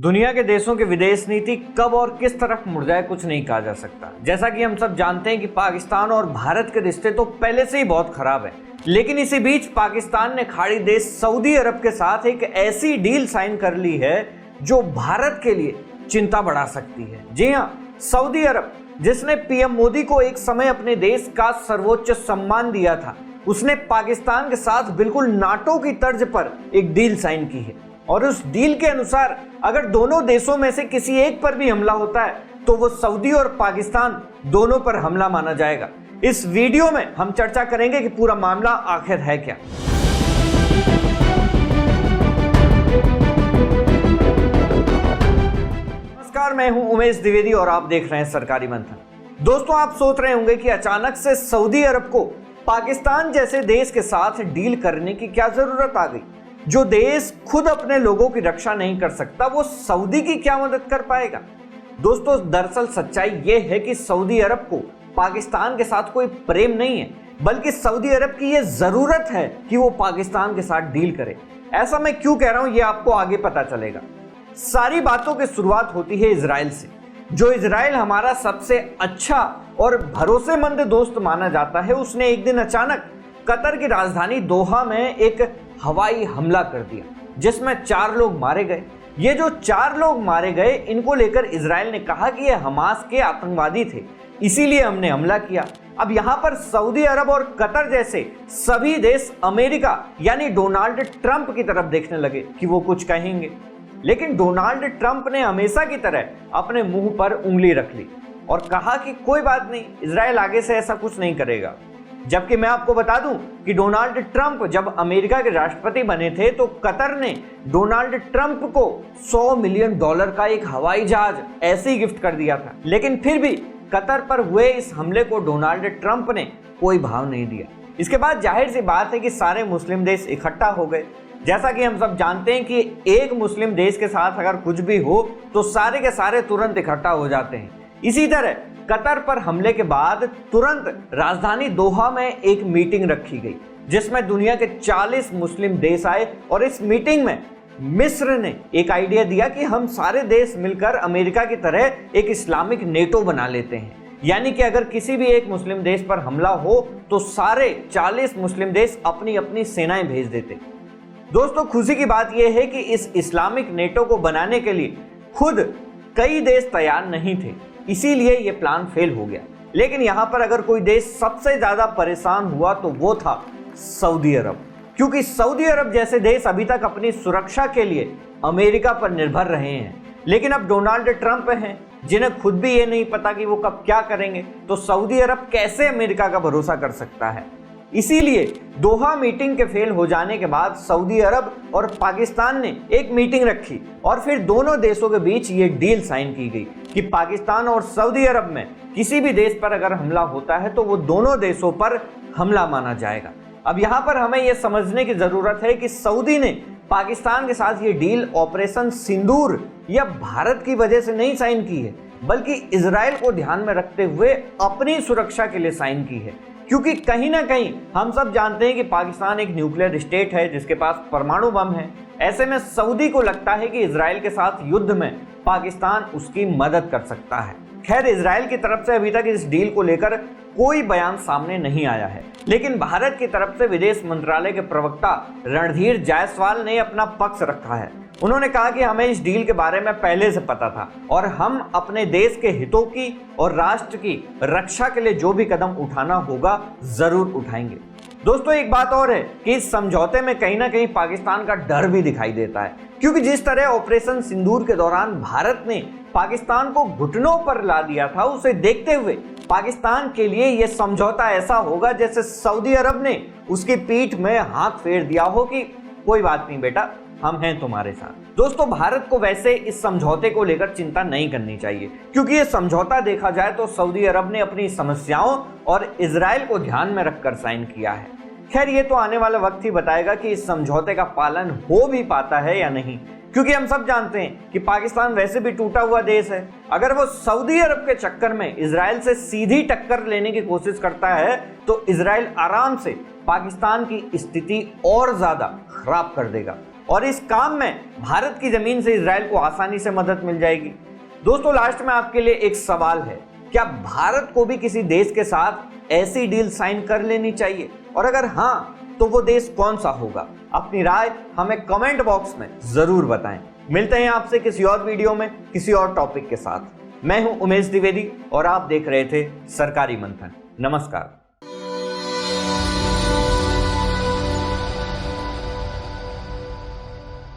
दुनिया के देशों की विदेश नीति कब और किस तरफ मुड़ जाए कुछ नहीं कहा जा सकता। जैसा कि हम सब जानते हैं कि पाकिस्तान और भारत के रिश्ते तो पहले से ही बहुत खराब है, लेकिन इसी बीच पाकिस्तान ने खाड़ी देश सऊदी अरब के साथ एक ऐसी डील साइन कर ली है जो भारत के लिए चिंता बढ़ा सकती है। जी हाँ, सऊदी अरब जिसने पीएम मोदी को एक समय अपने देश का सर्वोच्च सम्मान दिया था, उसने पाकिस्तान के साथ बिल्कुल नाटो की तर्ज पर एक डील साइन की है और उस डील के अनुसार अगर दोनों देशों में से किसी एक पर भी हमला होता है तो वो सऊदी और पाकिस्तान दोनों पर हमला माना जाएगा। इस वीडियो में हम चर्चा करेंगे कि पूरा मामला आखिर है क्या। नमस्कार, मैं हूं उमेश द्विवेदी और आप देख रहे हैं सरकारी मंथन। दोस्तों, आप सोच रहे होंगे कि अचानक से सऊदी अरब को पाकिस्तान जैसे देश के साथ डील करने की क्या जरूरत आ गई। जो देश खुद अपने लोगों की रक्षा नहीं कर सकता वो सऊदी की क्या मदद कर पाएगा। दोस्तों, दरअसल सच्चाई ये है कि सऊदी अरब को पाकिस्तान के साथ कोई प्रेम नहीं है, बल्कि सऊदी अरब की ये जरूरत है कि वो पाकिस्तान के साथ डील करे। ऐसा मैं क्यों कह रहा हूं ये आपको आगे पता चलेगा। सारी बातों की शुरुआत होती है इजराइल से। जो इजराइल हमारा सबसे अच्छा और भरोसेमंद दोस्त माना जाता है, उसने एक दिन अचानक कतर की राजधानी दोहा में एक हवाई हमला कर दिया जिसमें 4 लोग मारे गए। ये जो 4 लोग मारे गए, इनको लेकर इजराइल ने कहा कि ये हमास के आतंकवादी थे, इसीलिए हमने हमला किया। अब यहां पर सऊदी अरब और कतर जैसे सभी देश अमेरिका यानी डोनाल्ड ट्रंप की तरफ देखने लगे कि वो कुछ कहेंगे, लेकिन डोनाल्ड ट्रंप ने हमेशा की तरह अपने मुंह पर उंगली रख ली और कहा कि कोई बात नहीं, इजराइल आगे से ऐसा कुछ नहीं करेगा। जबकि मैं आपको बता दूं कि डोनाल्ड ट्रंप जब अमेरिका के राष्ट्रपति बने थे तो कतर ने डोनाल्ड ट्रंप को $100 मिलियन का एक हवाई जहाज ऐसे ही गिफ्ट कर दिया था, लेकिन फिर भी कतर पर हुए इस हमले को डोनाल्ड ट्रंप ने कोई भाव नहीं दिया। इसके बाद जाहिर सी बात है कि सारे मुस्लिम देश इकट्ठा हो गए। जैसा कि हम सब जानते हैं कि एक मुस्लिम देश के साथ अगर कुछ भी हो तो सारे के सारे तुरंत इकट्ठा हो जाते हैं। इसी तरह कतर पर हमले के बाद तुरंत राजधानी दोहा में एक मीटिंग रखी गई जिसमें दुनिया के 40 मुस्लिम देश आए और इस मीटिंग में मिस्र ने एक आइडिया दिया कि हम सारे देश मिलकर अमेरिका की तरह एक इस्लामिक नेटो बना लेते हैं। यानी कि अगर किसी भी एक मुस्लिम देश पर हमला हो तो सारे 40 मुस्लिम देश अपनी अपनी सेनाएं भेज देते। दोस्तों, खुशी की बात यह है कि इस इस्लामिक नेटो को बनाने के लिए खुद कई देश तैयार नहीं थे, इसीलिए यह प्लान फेल हो गया। लेकिन यहां पर अगर कोई देश सबसे ज्यादा परेशान हुआ तो वो था सऊदी अरब, क्योंकि सऊदी अरब जैसे देश अभी तक अपनी सुरक्षा के लिए अमेरिका पर निर्भर रहे हैं, लेकिन अब डोनाल्ड ट्रंप हैं जिन्हें खुद भी ये नहीं पता कि वो कब क्या करेंगे, तो सऊदी अरब कैसे अमेरिका का भरोसा कर सकता है। इसीलिए दोहा मीटिंग के फेल हो जाने के बाद सऊदी अरब और पाकिस्तान ने एक मीटिंग रखी और फिर दोनों देशों के बीच ये डील साइन की गई कि पाकिस्तान और सऊदी अरब में किसी भी देश पर अगर हमला होता है तो वो दोनों देशों पर हमला माना जाएगा। अब यहाँ पर हमें यह समझने की जरूरत है कि सऊदी ने पाकिस्तान के साथ ये डील ऑपरेशन सिंदूर या भारत की वजह से नहीं साइन की है, बल्कि इजराइल को ध्यान में रखते हुए अपनी सुरक्षा के लिए साइन की है। क्योंकि कहीं ना कहीं हम सब जानते हैं कि पाकिस्तान एक न्यूक्लियर स्टेट है जिसके पास परमाणु बम है। ऐसे में सऊदी को लगता है कि इजराइल के साथ युद्ध में पाकिस्तान उसकी मदद कर सकता है। खैर, इजराइल की तरफ से अभी तक इस डील को लेकर कोई बयान सामने नहीं आया है, लेकिन भारत की तरफ से विदेश मंत्रालय के प्रवक्ता रणधीर जायसवाल ने अपना पक्ष रखा है। उन्होंने कहा कि हमें इस डील के बारे में पहले से पता था और हम अपने देश के हितों की और राष्ट्र की रक्षा के लिए जो भी कदम उठाना होगा जरूर उठाएंगे। दोस्तों, एक बात और है कि इस समझौते में कहीं ना कहीं पाकिस्तान का डर भी दिखाई देता है, क्योंकि जिस तरह ऑपरेशन सिंदूर के दौरान भारत ने पाकिस्तान को घुटनों पर ला दिया था, उसे देखते हुए पाकिस्तान के लिए यह समझौता ऐसा होगा जैसे सऊदी अरब ने उसकी पीठ में हाथ फेर दिया हो कि कोई बात नहीं बेटा, हम हैं तुम्हारे साथ। दोस्तों, भारत को वैसे इस समझौते को लेकर चिंता नहीं करनी चाहिए, क्योंकि ये समझौता देखा जाए तो सऊदी अरब ने अपनी समस्याओं और इजराइल को ध्यान में रखकर साइन किया है। खैर, ये तो आने वाला वक्त ही बताएगा कि इस समझौते का पालन हो भी पाता है या नहीं, क्योंकि हम सब जानते हैं कि पाकिस्तान वैसे भी टूटा हुआ देश है। अगर वो सऊदी अरब के चक्कर में इजराइल से सीधी टक्कर लेने की कोशिश करता है तो इजराइल आराम से पाकिस्तान की स्थिति और ज्यादा खराब कर देगा। और इस काम में भारत की जमीन से इजराइल को आसानी से मदद मिल जाएगी। दोस्तों लास्ट में आपके लिए एक सवाल है, क्या भारत को भी किसी देश के साथ ऐसी डील साइन कर लेनी चाहिए, और अगर हाँ तो वो देश कौन सा होगा? अपनी राय हमें कमेंट बॉक्स में जरूर बताएं। मिलते हैं आपसे किसी और वीडियो में किसी और टॉपिक के साथ। मैं हूं उमेश द्विवेदी और आप देख रहे थे सरकारी मंथन। नमस्कार।